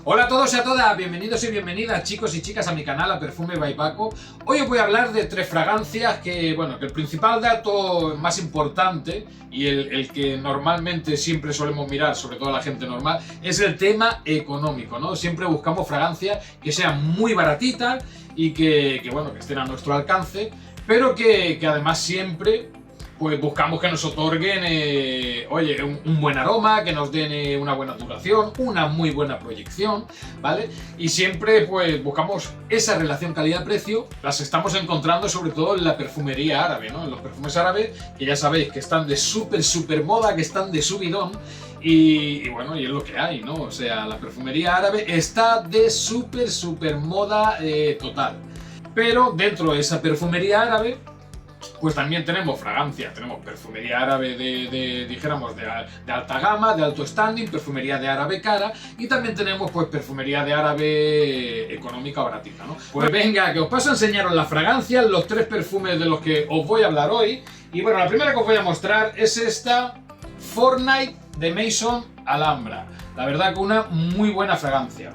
Hola a todos y a todas, bienvenidos y bienvenidas chicos y chicas a mi canal, a Perfume by Paco. Hoy os voy a hablar de tres fragancias que, bueno, que el principal dato más importante y el que normalmente siempre solemos mirar, sobre todo a la gente normal, es el tema económico, ¿no? Siempre buscamos fragancias que sean muy baratitas y que bueno, que estén a nuestro alcance, pero que además siempre pues buscamos que nos otorguen un buen aroma, que nos den una buena duración, una muy buena proyección, ¿vale? Y siempre pues buscamos esa relación calidad-precio, las estamos encontrando sobre todo en la perfumería árabe, ¿no? En los perfumes árabes, que ya sabéis que están de súper moda, que están de subidón, y bueno, y es lo que hay, ¿no? O sea, la perfumería árabe está de súper moda total. Pero dentro de esa perfumería árabe, pues también tenemos fragancias, tenemos perfumería árabe dijéramos, de alta gama, de alto standing, perfumería de árabe cara, y también tenemos pues perfumería de árabe económica o baratita, ¿no? Pues venga, que os paso a enseñaros las fragancias, los tres perfumes de los que os voy a hablar hoy. Y bueno, la primera que os voy a mostrar es esta Fortnight de Maison Alhambra. La verdad que una muy buena fragancia.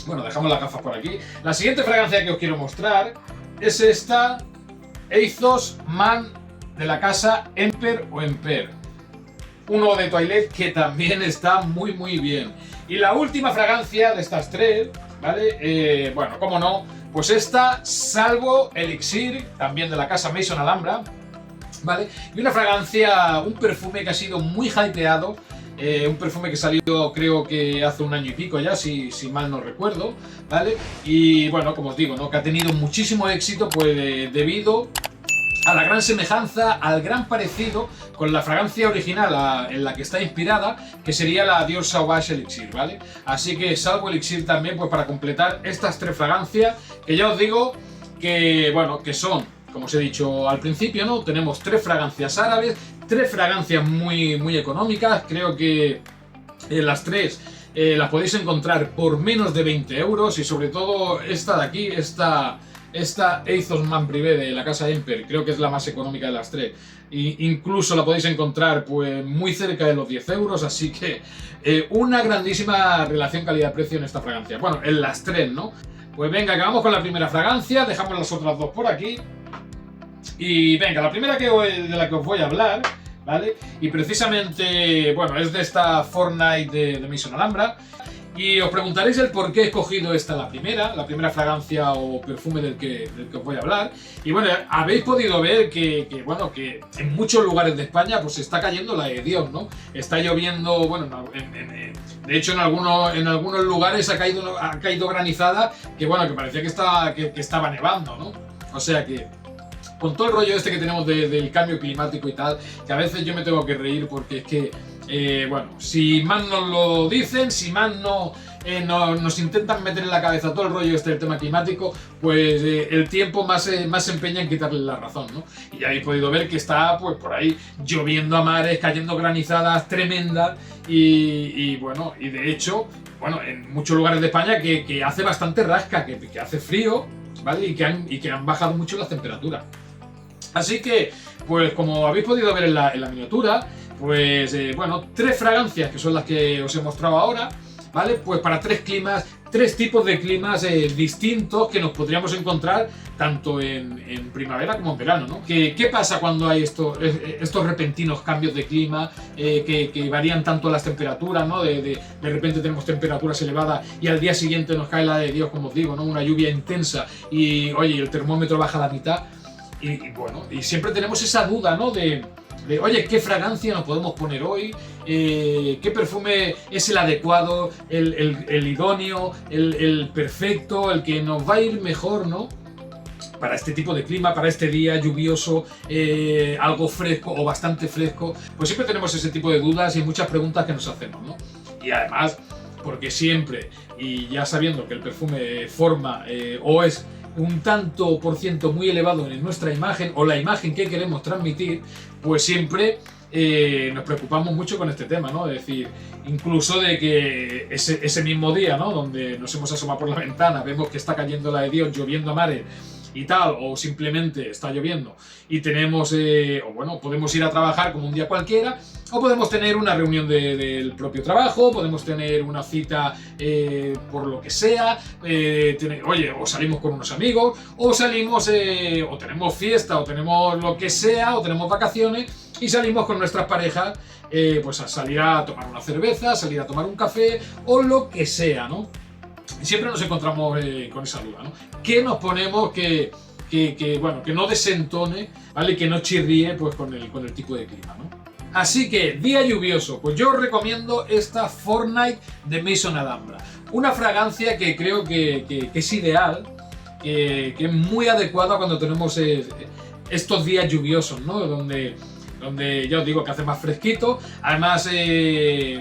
Bueno, dejamos las gafas por aquí. La siguiente fragancia que os quiero mostrar es esta Ethos Man de la casa Emper o Emper. Uno de Toilette que también está muy bien. Y la última fragancia de estas tres, ¿vale? Bueno, cómo no, pues esta Salvo Elixir, también de la casa Maison Alhambra, ¿vale? Y una fragancia, un perfume que ha sido muy hypeado. Un perfume que salió creo que hace un año y pico ya, si mal no recuerdo, ¿vale? Y bueno, como os digo, ¿no? Que ha tenido muchísimo éxito pues debido a la gran semejanza, al gran parecido con la fragancia original en la que está inspirada, que sería la Dior Sauvage Elixir, ¿vale? Así que Salvo Elixir también pues para completar estas tres fragancias, que ya os digo que, bueno, que son, como os he dicho al principio, ¿no? Tenemos tres fragancias árabes, tres fragancias muy económicas. Creo que las tres las podéis encontrar por menos de 20 euros, y sobre todo esta de aquí, esta Ethos Man Privé de la casa Emper, creo que es la más económica de las tres. Incluso la podéis encontrar pues muy cerca de los 10 euros, así que una grandísima relación calidad-precio en esta fragancia. Bueno, en las tres, ¿no? Pues venga, acabamos con la primera fragancia, dejamos las otras dos por aquí. Y venga, la primera de la que os voy a hablar, ¿vale? Y precisamente, bueno, es de esta Fortnight de Maison Alhambra. Y os preguntaréis el por qué he escogido esta la primera fragancia o perfume del que os voy a hablar. Y bueno, habéis podido ver que en muchos lugares de España pues está cayendo la de Dios, ¿no? Está lloviendo, bueno, de hecho en algunos lugares ha caído granizada, que bueno, que parecía que estaba nevando, ¿no? O sea que con todo el rollo este que tenemos del cambio climático y tal, que a veces yo me tengo que reír porque es que, bueno, si más nos lo dicen, si más nos intentan meter en la cabeza todo el rollo este del tema climático, pues el tiempo más se empeña en quitarle la razón, ¿no? Y ya habéis podido ver que está pues por ahí lloviendo a mares, cayendo granizadas tremendas y bueno, y de hecho, bueno, en muchos lugares de España que hace bastante rasca, que hace frío, ¿vale? Y que han bajado mucho las temperaturas. Así que, pues como habéis podido ver en la miniatura, pues bueno, tres fragancias que son las que os he mostrado ahora, ¿vale? Pues para tres climas, tres tipos de climas distintos que nos podríamos encontrar tanto en primavera como en verano, ¿no? ¿Qué pasa cuando hay estos repentinos cambios de clima que varían tanto las temperaturas, ¿no? De repente tenemos temperaturas elevadas y al día siguiente nos cae la de Dios, como os digo, ¿no? Una lluvia intensa y, oye, el termómetro baja a la mitad. Y bueno, y siempre tenemos esa duda, ¿no? De oye, ¿qué fragancia nos podemos poner hoy? ¿Qué perfume es el adecuado, el idóneo, el perfecto, el que nos va a ir mejor, ¿no? Para este tipo de clima, para este día lluvioso, algo fresco o bastante fresco. Pues siempre tenemos ese tipo de dudas y muchas preguntas que nos hacemos, ¿no? Y además, porque siempre, y ya sabiendo que el perfume forma o es un tanto por ciento muy elevado en nuestra imagen o la imagen que queremos transmitir, pues siempre nos preocupamos mucho con este tema, ¿no? Es decir, incluso de que ese mismo día, ¿no? Donde nos hemos asomado por la ventana, vemos que está cayendo la de Dios, lloviendo a mares y tal, o simplemente está lloviendo y tenemos, o bueno, podemos ir a trabajar como un día cualquiera, o podemos tener una reunión del propio trabajo, podemos tener una cita por lo que sea, oye, o salimos con unos amigos, o salimos, o tenemos fiesta, o tenemos lo que sea, o tenemos vacaciones, y salimos con nuestras parejas, pues a salir a tomar una cerveza, salir a tomar un café, o lo que sea, ¿no? Siempre nos encontramos con esa duda, ¿no? ¿Qué nos ponemos que bueno, que no desentone, ¿vale? Que no chirríe pues con el tipo de clima, ¿no? Así que, día lluvioso, pues yo os recomiendo esta Fortnite de Maison Alhambra. Una fragancia que creo que es ideal, que es muy adecuada cuando tenemos estos días lluviosos, ¿no? Donde ya os digo que hace más fresquito. Además,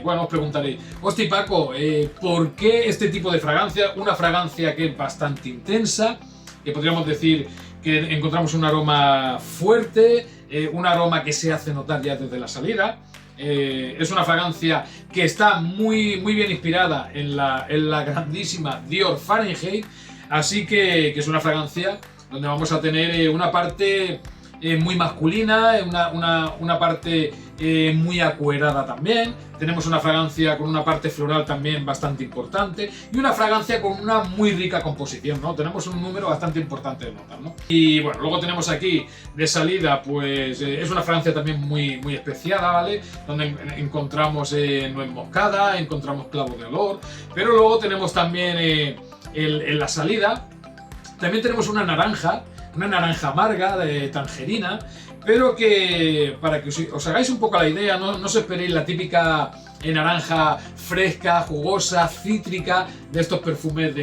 bueno, os preguntaréis, hostia Paco, ¿por qué este tipo de fragancia? Una fragancia que es bastante intensa, que podríamos decir que encontramos un aroma fuerte, un aroma que se hace notar ya desde la salida. Es una fragancia que está muy bien inspirada en la grandísima Dior Fahrenheit, así que es una fragancia donde vamos a tener una parte muy masculina, una parte muy acuerada también. Tenemos una fragancia con una parte floral también bastante importante y una fragancia con una muy rica composición, ¿no? Tenemos un número bastante importante de notas, ¿no? Y bueno, luego tenemos aquí de salida, pues es una fragancia también muy especiada, ¿vale? Donde encontramos nuez moscada, encontramos clavo de olor, pero luego tenemos también en la salida, también tenemos una naranja amarga de tangerina, pero que para que os hagáis un poco la idea, no os esperéis la típica naranja fresca, jugosa, cítrica de estos perfumes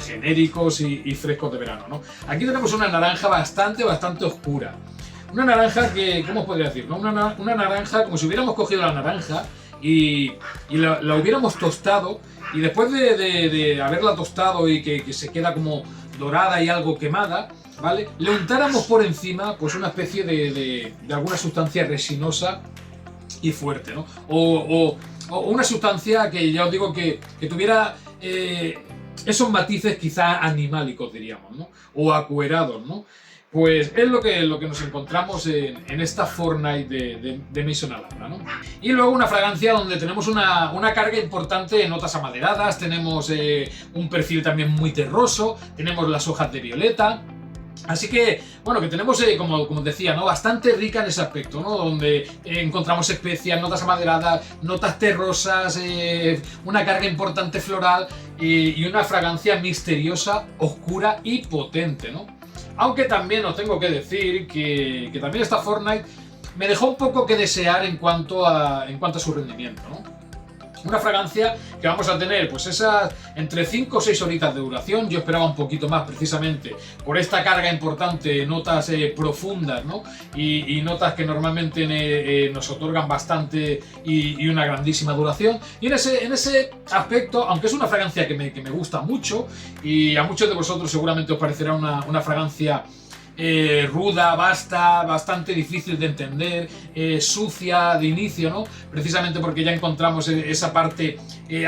genéricos y frescos de verano, ¿no? Aquí tenemos una naranja bastante oscura. Una naranja que, ¿cómo os podría decir? ¿No? Una naranja como si hubiéramos cogido la naranja y la hubiéramos tostado, y después de haberla tostado y que se queda como dorada y algo quemada, ¿vale? Le untáramos por encima pues una especie de alguna sustancia resinosa y fuerte, ¿no? O una sustancia que ya os digo que tuviera esos matices quizá animálicos, diríamos, ¿no? O acuerados, ¿no? Pues es lo que nos encontramos en esta Fortnite de Maison Alhambra, ¿no? Y luego una fragancia donde tenemos una carga importante de notas amaderadas, tenemos un perfil también muy terroso, tenemos las hojas de violeta. Así que, bueno, que tenemos, como os decía, ¿no? Bastante rica en ese aspecto, ¿no? Donde encontramos especias, notas amaderadas, notas terrosas, una carga importante floral y una fragancia misteriosa, oscura y potente, ¿no? Aunque también os tengo que decir que también esta Fortnite me dejó un poco que desear en cuanto a su rendimiento, ¿no? Una fragancia que vamos a tener pues esas entre 5 o 6 horitas de duración. Yo esperaba un poquito más, precisamente por esta carga importante, notas profundas, ¿no? Y notas que normalmente nos otorgan bastante y una grandísima duración. Y en ese aspecto, aunque es una fragancia que me gusta mucho, y a muchos de vosotros seguramente os parecerá una fragancia ruda, vasta, bastante difícil de entender, sucia de inicio, ¿no? Precisamente porque ya encontramos esa parte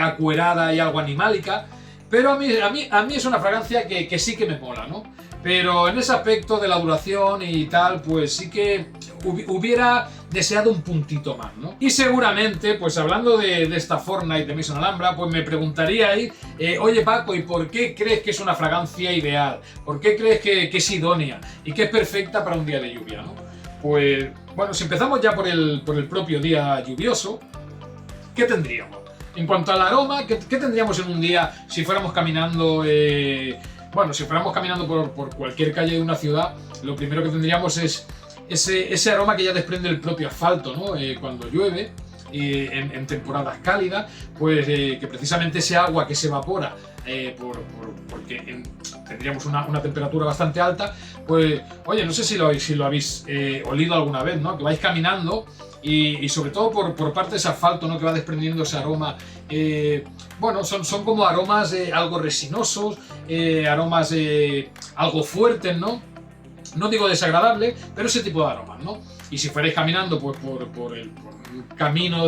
acuerada y algo animálica. Pero a mí es una fragancia que sí que me mola, ¿no? Pero en ese aspecto de la duración y tal, pues sí que hubiera deseado un puntito más, ¿no? Y seguramente, pues hablando de esta Fortnite de Maison Alhambra, pues me preguntaríais, oye Paco, ¿y por qué crees que es una fragancia ideal? ¿Por qué crees que es idónea y que es perfecta para un día de lluvia, ¿no? Pues, bueno, si empezamos ya por el propio día lluvioso, ¿qué tendríamos? En cuanto al aroma, ¿qué tendríamos en un día si fuéramos caminando? Bueno, si fuéramos caminando por cualquier calle de una ciudad, lo primero que tendríamos es ese aroma que ya desprende el propio asfalto, ¿no? Cuando llueve, en temporadas cálidas, pues que precisamente ese agua que se evapora porque tendríamos una temperatura bastante alta, pues, oye, no sé si lo habéis olido alguna vez, ¿no? Que vais caminando y sobre todo por parte de ese asfalto, ¿no? Que va desprendiendo ese aroma. Bueno, son como aromas algo resinosos, aromas algo fuertes, ¿no? No digo desagradable, pero ese tipo de aromas, ¿no? Y si fuerais caminando pues, por el camino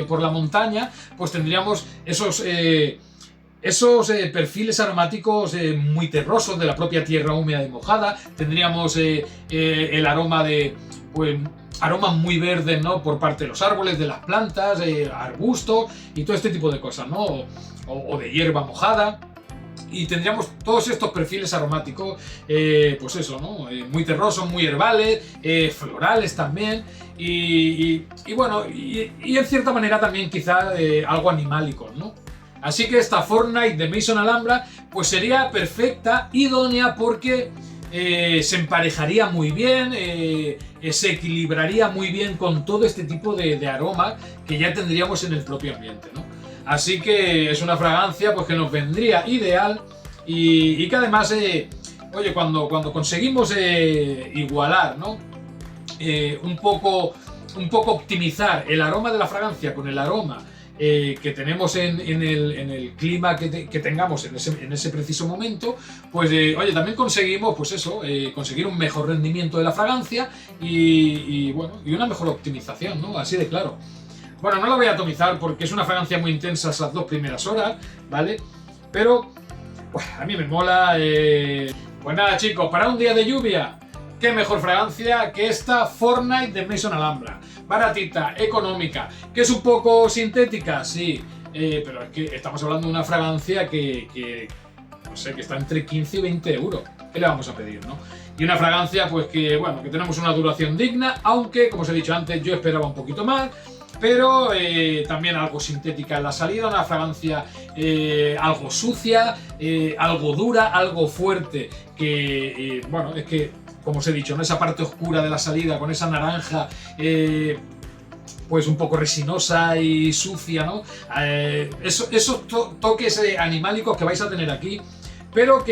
por la montaña, pues tendríamos esos esos perfiles aromáticos muy terrosos de la propia tierra húmeda y mojada. Tendríamos el aroma de, pues, aromas muy verdes, ¿no? Por parte de los árboles, de las plantas, arbustos y todo este tipo de cosas, ¿no? O de hierba mojada. Y tendríamos todos estos perfiles aromáticos, pues eso, ¿no? Muy terrosos, muy herbales, florales también. Y bueno, y en cierta manera también quizá algo animálicos, ¿no? Así que esta Fortnite de Maison Alhambra pues sería perfecta, idónea, porque se emparejaría muy bien, se equilibraría muy bien con todo este tipo de aromas que ya tendríamos en el propio ambiente, ¿no? Así que es una fragancia pues que nos vendría ideal y que además, oye, cuando conseguimos igualar, ¿no? Un poco optimizar el aroma de la fragancia con el aroma que tenemos en el clima que tengamos en ese preciso momento, pues oye, también conseguimos, pues eso, conseguir un mejor rendimiento de la fragancia bueno, y una mejor optimización, ¿no? Así de claro. Bueno, no la voy a atomizar porque es una fragancia muy intensa esas 2 primeras horas, ¿vale? Pero pues, a mí me mola. Pues nada, chicos, para un día de lluvia, qué mejor fragancia que esta Fortnite de Maison Alhambra. Baratita, económica, que es un poco sintética, sí, pero es que estamos hablando de una fragancia que no sé, que está entre 15 y 20 euros. ¿Qué le vamos a pedir, no? Y una fragancia, pues que, bueno, que tenemos una duración digna, aunque, como os he dicho antes, yo esperaba un poquito más. Pero también algo sintética en la salida, una fragancia algo sucia, algo dura, algo fuerte, que, bueno, es que, como os he dicho, en esa parte oscura de la salida, con esa naranja, pues un poco resinosa y sucia, ¿no? Esos toques animálicos que vais a tener aquí, pero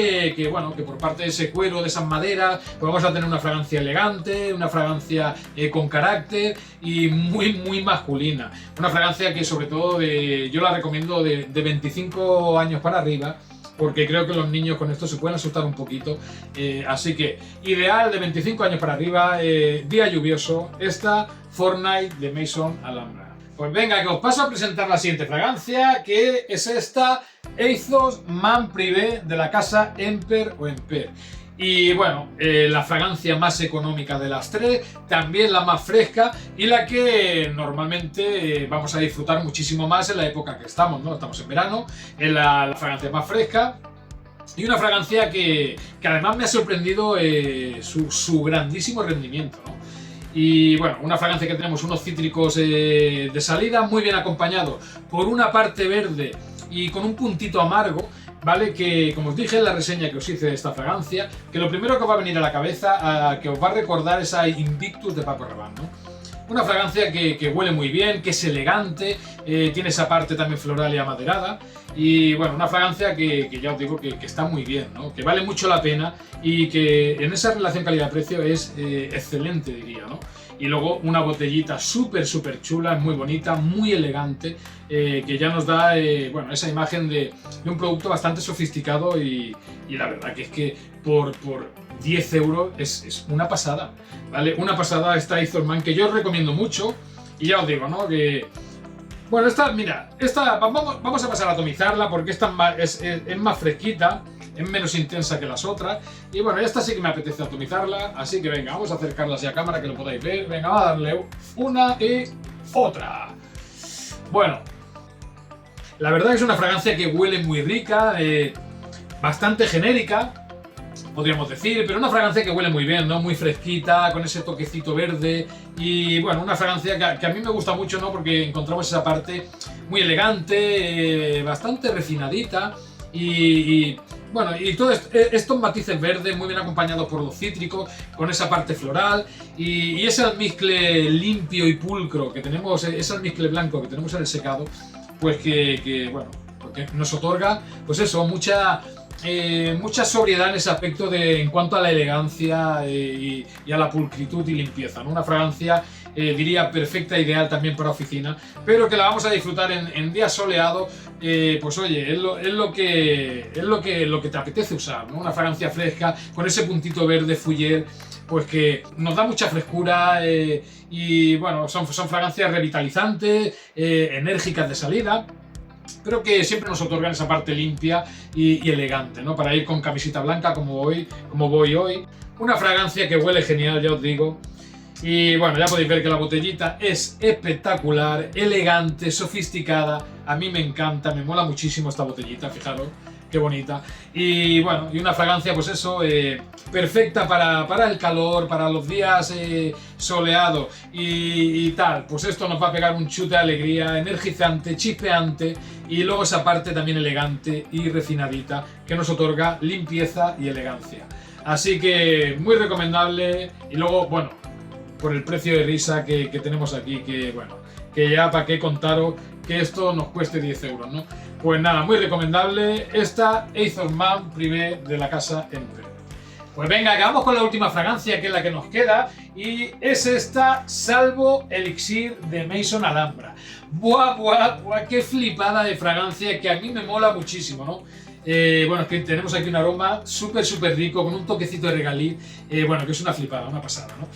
bueno, que por parte de ese cuero, de esas maderas, pues vamos a tener una fragancia elegante, una fragancia con carácter y muy masculina. Una fragancia que sobre todo yo la recomiendo de 25 años para arriba, porque creo que los niños con esto se pueden asustar un poquito. Así que ideal de 25 años para arriba, día lluvioso, esta Fortnite de Maison Alhambra. Pues venga, que os paso a presentar la siguiente fragancia, que es esta Athos Man Privé de la casa Emper o Emper. Y bueno, la fragancia más económica de las tres, también la más fresca y la que normalmente vamos a disfrutar muchísimo más en la época que estamos, ¿no? Estamos en verano, es la fragancia más fresca. Y una fragancia que además me ha sorprendido su grandísimo rendimiento, ¿no? Y bueno, una fragancia que tenemos unos cítricos de salida, muy bien acompañado por una parte verde y con un puntito amargo, ¿vale? Que, como os dije en la reseña que os hice de esta fragancia, que lo primero que os va a venir a la cabeza, que os va a recordar esa Invictus de Paco Rabanne, ¿no? Una fragancia que huele muy bien, que es elegante, tiene esa parte también floral y amaderada. Y bueno, una fragancia que ya os digo que está muy bien, ¿no? Que vale mucho la pena y que en esa relación calidad-precio es excelente, diría, ¿no? Y luego una botellita súper chula, muy bonita, muy elegante, que ya nos da bueno, esa imagen de un producto bastante sofisticado y la verdad que es que por 10 euros es una pasada, ¿vale? Una pasada esta Athos Man, que yo os recomiendo mucho. Y ya os digo, ¿no? Que bueno, mira, vamos a pasar a atomizarla porque esta es más fresquita, es menos intensa que las otras. Y bueno, esta sí que me apetece atomizarla, así que venga, vamos a acercarla hacia cámara que lo podáis ver. Venga, vamos a darle una y otra. Bueno, la verdad que es una fragancia que huele muy rica, bastante genérica, podríamos decir, pero una fragancia que huele muy bien, ¿no? Muy fresquita, con ese toquecito verde. Y bueno, una fragancia que a mí me gusta mucho, ¿no? Porque encontramos esa parte muy elegante, bastante refinadita. Y bueno, y todos estos matices verdes muy bien acompañados por los cítricos, con esa parte floral y ese almizcle limpio y pulcro que tenemos, ese almizcle blanco que tenemos en el secado, pues bueno, porque nos otorga, pues eso, mucha sobriedad en ese aspecto en cuanto a la elegancia y a la pulcritud y limpieza, ¿no? Una fragancia, diría, perfecta, ideal también para oficina, pero que la vamos a disfrutar en días soleados. Pues oye, es lo que te apetece usar, ¿no? Una fragancia fresca con ese puntito verde Fougère, pues que nos da mucha frescura y bueno, son fragancias revitalizantes, enérgicas de salida. pero que siempre nos otorgan esa parte limpia y elegante, ¿no? Para ir con camiseta blanca como voy hoy. Una fragancia que huele genial, ya os digo. Y bueno, ya podéis ver que la botellita es espectacular, elegante, sofisticada. A mí me encanta, me mola muchísimo esta botellita, fijaros. Qué bonita. Y bueno, y una fragancia, pues eso, perfecta para el calor, para los días soleados y tal. Pues esto nos va a pegar un chute de alegría, energizante, chispeante y luego esa parte también elegante y refinadita que nos otorga limpieza y elegancia. Así que muy recomendable. Y luego, bueno, por el precio de risa que tenemos aquí, que bueno, que ya para qué contaros que esto nos cueste 10 euros, ¿no? Pues nada, muy recomendable esta Ace Man Privé de la casa Emperor. Pues venga, acabamos con la última fragancia, que es la que nos queda, y es esta Salvo Elixir de Maison Alhambra. ¡Buah, buah, buah! ¡Qué flipada de fragancia! Que a mí me mola muchísimo, ¿no? Bueno, es que tenemos aquí un aroma súper rico, con un toquecito de regaliz, bueno, que es una flipada, una pasada, ¿no?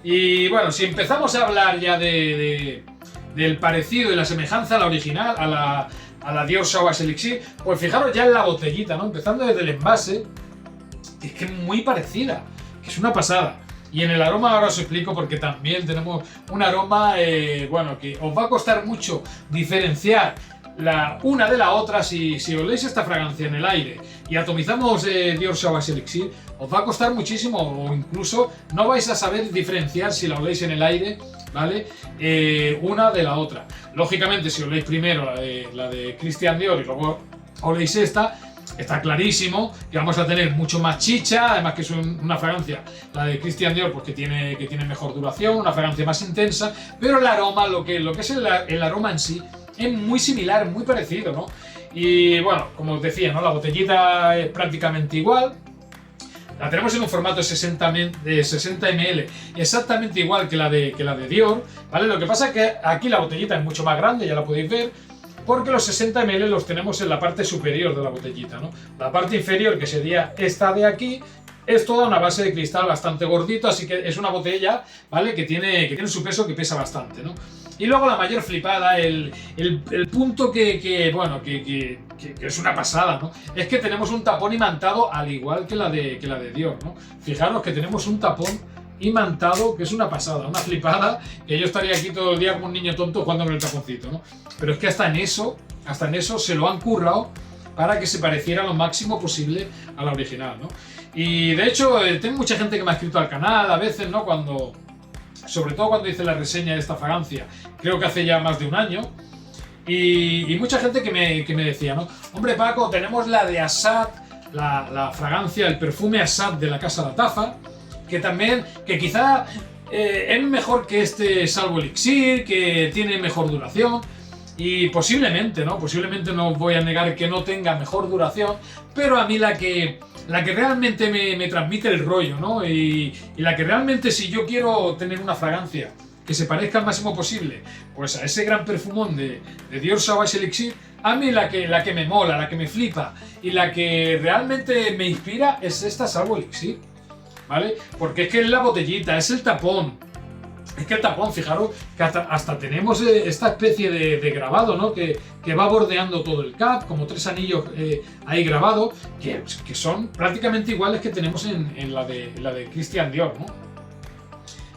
Y bueno, si empezamos a hablar ya del parecido y la semejanza a la original, a la Dior Sauvage Elixir, pues fijaros ya en la botellita, ¿no? Empezando desde el envase, es que es muy parecida, que es una pasada. Y en el aroma ahora os explico, porque también tenemos un aroma, bueno, que os va a costar mucho diferenciar la una de la otra. Si oléis esta fragancia en el aire y atomizamos Dior Sauvage Elixir, os va a costar muchísimo, o incluso no vais a saber diferenciar si la oléis en el aire, ¿vale? Una de la otra. Lógicamente, si oléis primero la de Christian Dior y luego oléis esta, está clarísimo que vamos a tener mucho más chicha, además que es una fragancia, la de Christian Dior, pues que tiene mejor duración, una fragancia más intensa, pero el aroma, lo que es el aroma en sí, es muy similar, muy parecido, ¿no? Y bueno, como os decía, ¿no? La botellita es prácticamente igual. La tenemos en un formato de 60 ml, exactamente igual que la de Dior, ¿vale? Lo que pasa es que aquí la botellita es mucho más grande, ya la podéis ver, porque los 60 ml los tenemos en la parte superior de la botellita, ¿no? La parte inferior, que sería esta de aquí, es toda una base de cristal bastante gordito, así que es una botella, ¿vale? Que tiene su peso, que pesa bastante, ¿no? Y luego la mayor flipada, el punto bueno, que es una pasada, ¿no? Es que tenemos un tapón imantado al igual que la de Dior, ¿no? Fijaros que tenemos un tapón imantado que es una pasada, una flipada, que yo estaría aquí todo el día como un niño tonto jugando con el taponcito, ¿no? Pero es que hasta en eso se lo han currado para que se pareciera lo máximo posible a la original, ¿no? Y de hecho, tengo mucha gente que me ha escrito al canal a veces, ¿no? Sobre todo cuando hice la reseña de esta fragancia, creo que hace ya más de un año, y mucha gente que me decía, ¿no? Hombre, Paco, tenemos la de Assad, la fragancia, el perfume Assad de la Casa Lattafa, que quizá es mejor que este Salvo Elixir, que tiene mejor duración, y posiblemente, ¿no? Posiblemente no os voy a negar que no tenga mejor duración, pero a mí la que realmente me transmite el rollo, ¿no? Y la que realmente, si yo quiero tener una fragancia que se parezca al máximo posible, pues a ese gran perfumón de Dior Sauvage Elixir, a mí la que me mola, la que me flipa y la que realmente me inspira es esta Salvo Elixir, ¿vale? Porque es que es la botellita, es el tapón. Es que el tapón, fijaros, que hasta tenemos esta especie de grabado, ¿no? Que va bordeando todo el cap, como 3 anillos ahí grabados, que son prácticamente iguales que tenemos en la de Christian Dior, ¿no?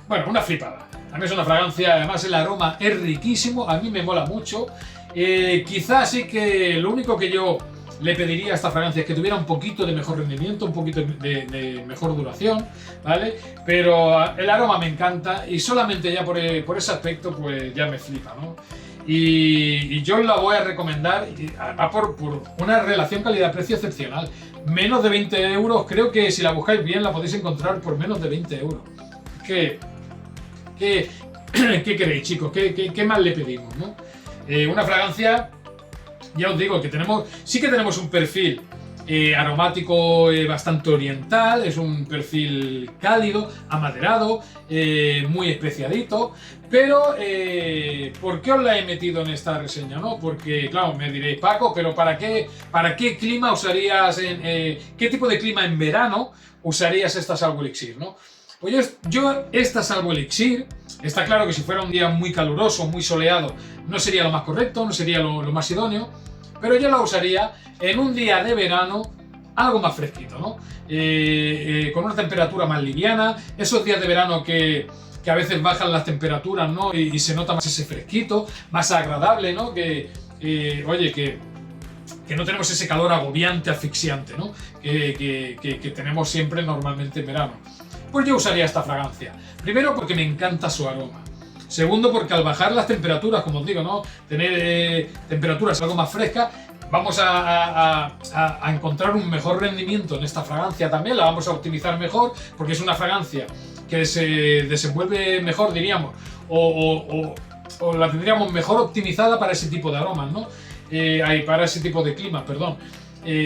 Bueno, una flipada. A mí es una fragancia, además el aroma es riquísimo, a mí me mola mucho. Quizás sí que lo único que yo le pediría a esta fragancia es que tuviera un poquito de mejor rendimiento, un poquito de mejor duración, ¿vale? Pero el aroma me encanta y solamente ya por ese aspecto pues ya me flipa, ¿no? Y yo la voy a recomendar por una relación calidad-precio excepcional. Menos de 20 euros, creo que si la buscáis bien la podéis encontrar por menos de 20 euros. ¿Qué queréis, chicos? ¿Qué más le pedimos, no? Una fragancia, ya os digo, que sí que tenemos un perfil aromático bastante oriental, es un perfil cálido, amaderado, muy especiadito, pero ¿por qué os la he metido en esta reseña, no? Porque, claro, me diréis, Paco, pero ¿para qué clima usarías, qué tipo de clima en verano usarías esta Salvo Elixir, no? Pues yo esta Salvo Elixir, está claro que si fuera un día muy caluroso, muy soleado, no sería lo más correcto, no sería lo más idóneo, pero yo la usaría en un día de verano algo más fresquito, ¿no? Con una temperatura más liviana, esos días de verano que a veces bajan las temperaturas, ¿no? Y se nota más ese fresquito, más agradable, ¿no? Oye, que no tenemos ese calor agobiante, asfixiante, ¿no? Que tenemos siempre normalmente en verano. Pues yo usaría esta fragancia. Primero porque me encanta su aroma. Segundo porque al bajar las temperaturas, como os digo, ¿no? Tener temperaturas algo más frescas, vamos a encontrar un mejor rendimiento en esta fragancia también, la vamos a optimizar mejor porque es una fragancia que se desenvuelve mejor, diríamos, o la tendríamos mejor optimizada para ese tipo de aromas, ¿no? Para ese tipo de clima, perdón.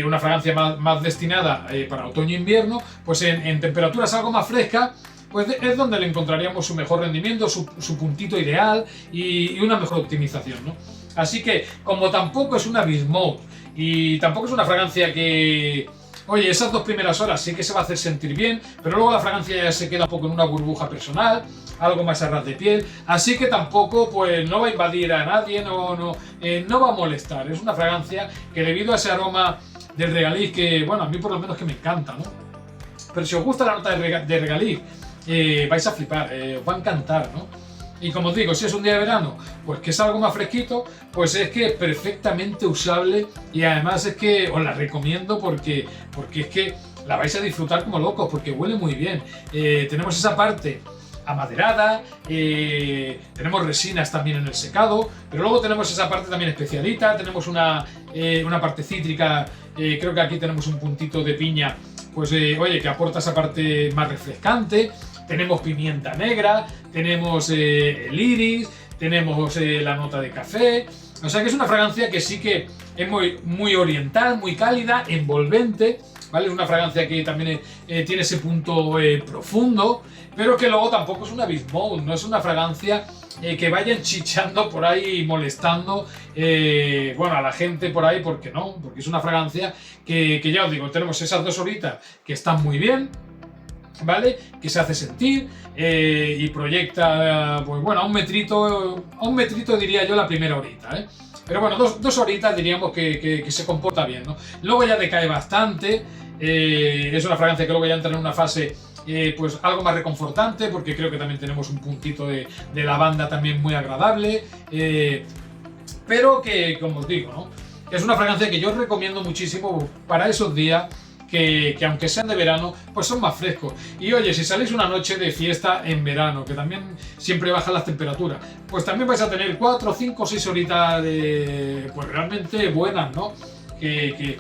Una fragancia más destinada para otoño e invierno, pues en temperaturas algo más frescas, pues es donde le encontraríamos su mejor rendimiento, su puntito ideal y una mejor optimización, ¿no? Así que, como tampoco es una Beast Mode y tampoco es una fragancia que... Oye, esas 2 primeras horas sí que se va a hacer sentir bien, pero luego la fragancia ya se queda un poco en una burbuja personal, algo más a ras de piel, así que tampoco pues no va a invadir a nadie, no va a molestar. Es una fragancia que debido a ese aroma del regaliz que, bueno, a mí por lo menos que me encanta, ¿no? Pero si os gusta la nota de regaliz, vais a flipar, os va a encantar, ¿no? Y como os digo, si es un día de verano, pues que es algo más fresquito, pues es que es perfectamente usable y además es que os la recomiendo porque es que la vais a disfrutar como locos, porque huele muy bien. Tenemos esa parte amaderada, tenemos resinas también en el secado, pero luego tenemos esa parte también especialita, tenemos una parte cítrica, creo que aquí tenemos un puntito de piña, pues oye, que aporta esa parte más refrescante. Tenemos pimienta negra, tenemos el iris, tenemos la nota de café. O sea que es una fragancia que sí que es muy oriental, muy cálida, envolvente, ¿vale? Es una fragancia que también tiene ese punto profundo, pero que luego tampoco es una Beast Mode, no es una fragancia que vayan chichando por ahí y molestando bueno, a la gente por ahí, porque no, porque es una fragancia que ya os digo, tenemos esas 2 horitas que están muy bien, ¿vale? Que se hace sentir y proyecta, pues bueno, a un metrito diría yo la primera horita, ¿eh? Pero bueno, 2 horitas diríamos que se comporta bien, ¿no? Luego ya decae bastante, es una fragancia que luego ya entra en una fase pues algo más reconfortante, porque creo que también tenemos un puntito de lavanda también muy agradable, pero que, como os digo, ¿no? Es una fragancia que yo os recomiendo muchísimo para esos días que aunque sean de verano, pues son más frescos. Y oye, si salís una noche de fiesta en verano, que también siempre bajan las temperaturas, pues también vais a tener 4, 5, 6 horitas de, pues realmente buenas, ¿no? Que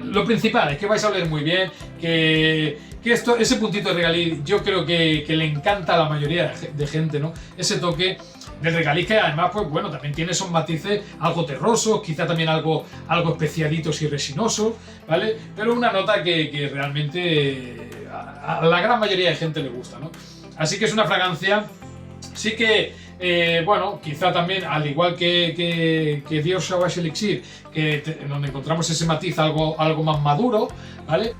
lo principal es que vais a oler muy bien, que ese puntito de regaliz yo creo que le encanta a la mayoría de gente, ¿no? Ese toque del regaliz que además, pues bueno, también tiene esos matices algo terrosos, quizá también algo especiaditos y resinosos, ¿vale? Pero una nota que realmente a la gran mayoría de gente le gusta, ¿no? Así que es una fragancia, sí que, bueno, quizá también, al igual que Dior Sauvage Elixir, donde encontramos ese matiz algo más maduro, ¿vale?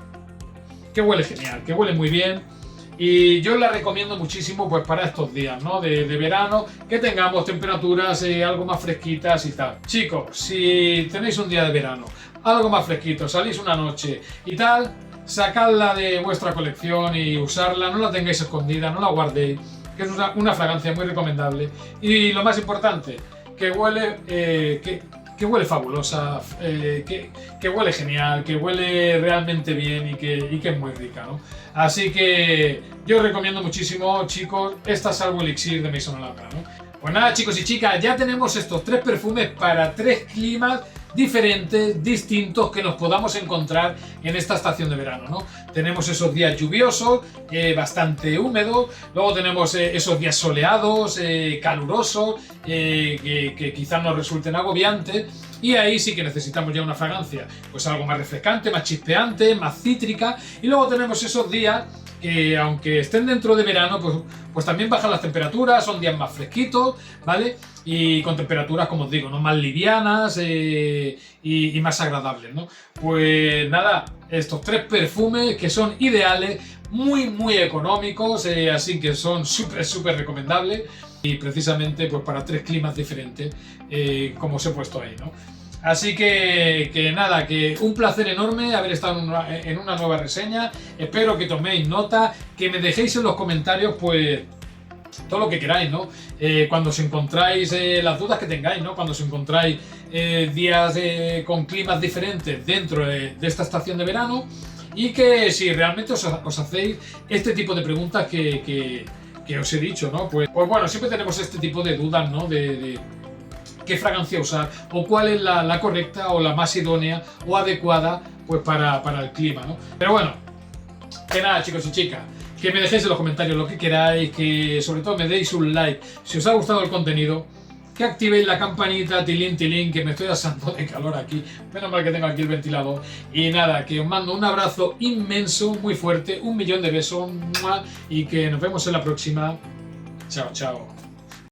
Que huele genial, que huele muy bien. Y yo la recomiendo muchísimo pues para estos días, ¿no? De verano, que tengamos temperaturas algo más fresquitas y tal. Chicos, si tenéis un día de verano, algo más fresquito, salís una noche y tal, sacadla de vuestra colección y usarla, no la tengáis escondida, no la guardéis, que es una fragancia muy recomendable. Y lo más importante, que huele... que huele fabulosa, que huele genial, que huele realmente bien y que es muy rica, ¿no? Así que yo os recomiendo muchísimo, chicos, esta Salvo Elixir de Maison Lambert, ¿no? Pues nada, chicos y chicas, ya tenemos estos 3 perfumes para 3 climas diferentes, distintos, que nos podamos encontrar en esta estación de verano, ¿no? Tenemos esos días lluviosos, bastante húmedos, luego tenemos esos días soleados, calurosos, que quizás nos resulten agobiantes, y ahí sí que necesitamos ya una fragancia, pues algo más refrescante, más chispeante, más cítrica, y luego tenemos esos días que aunque estén dentro de verano, pues también bajan las temperaturas, son días más fresquitos, ¿vale? Y con temperaturas, como os digo, ¿no? Más livianas y más agradables, ¿no? Pues nada, estos 3 perfumes que son ideales, muy económicos, así que son súper recomendables y precisamente pues para 3 climas diferentes, como os he puesto ahí, ¿no? Así que nada, que un placer enorme haber estado en una nueva reseña. Espero que toméis nota, que me dejéis en los comentarios pues todo lo que queráis, ¿no? Cuando os encontráis, las dudas que tengáis, ¿no? Cuando os encontráis días con climas diferentes dentro de esta estación de verano, y que si realmente os hacéis este tipo de preguntas que os he dicho, ¿no? Pues bueno, siempre tenemos este tipo de dudas, ¿no? De qué fragancia usar o cuál es la correcta o la más idónea o adecuada pues para el clima, ¿no? Pero bueno, que nada, chicos y chicas, que me dejéis en los comentarios lo que queráis, que sobre todo me deis un like si os ha gustado el contenido, que activéis la campanita, tilín, tilín, que me estoy asando de calor aquí, menos mal que tengo aquí el ventilador. Y nada, que os mando un abrazo inmenso, muy fuerte, 1.000.000 de besos, y que nos vemos en la próxima. Chao, chao.